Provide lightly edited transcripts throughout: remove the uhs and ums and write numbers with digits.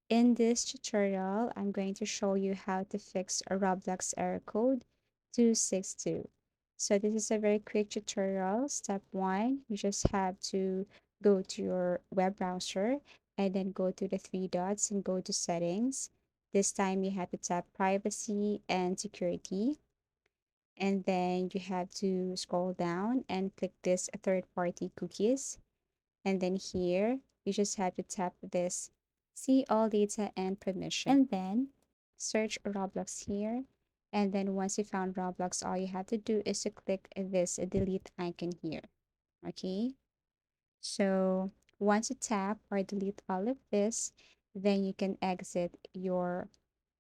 In this tutorial, I'm going to show you how to fix a Roblox error code 262. So this is a very quick tutorial. Step 1, you just have to go to your web browser and then go to the three dots and go to settings. This time you have to tap privacy and security. And then you have to scroll down and click this third-party cookies. And then here, you just have to tap this see all data and permission. And then search Roblox here. And then once you found Roblox, all you have to do is to click this delete icon here. Okay. So once you tap or delete all of this, then you can exit your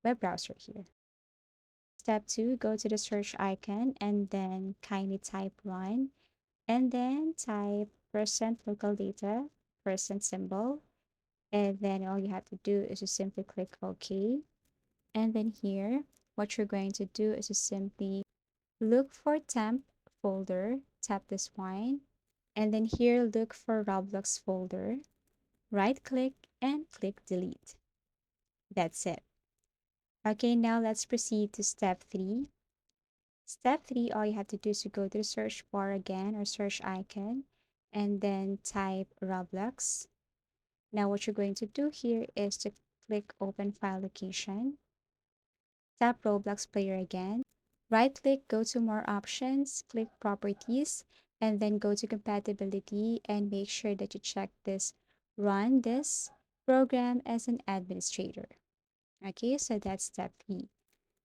web browser here. Step 2, go to the search icon and then kindly type run and then type percent local data, percent symbol, and then all you have to do is to simply click OK. And then here, what you're going to do is to simply look for temp folder, tap this one, and then here look for Roblox folder, right click and click delete. That's it. Okay, now let's proceed to step 3. Step 3, all you have to do is to go to the search bar again or search icon and then type Roblox. Now what you're going to do here is to click open file location, tap Roblox player again, right click, go to more options, click properties, and then go to compatibility and make sure that you check this run this program as an administrator. Okay, so that's step 3.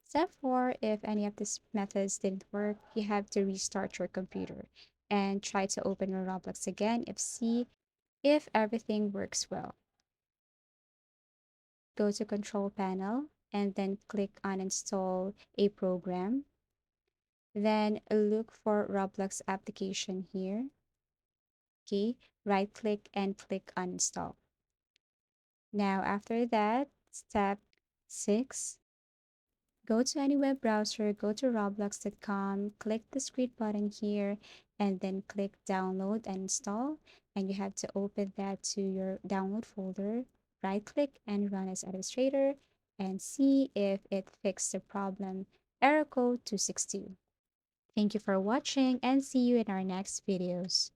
Step 4, if any of these methods didn't work, you have to restart your computer and try to open your Roblox again if see if everything works well. Go to control panel and then click on install a program. Then look for Roblox application here. Okay, right click and click on install. Now after that, step 6, go to any web browser, go to roblox.com, click the screen button here, and then click download and install. And you have to open that to your download folder, right click and run as administrator, and see if it fixed the problem. Error code 262. Thank you for watching and see you in our next videos.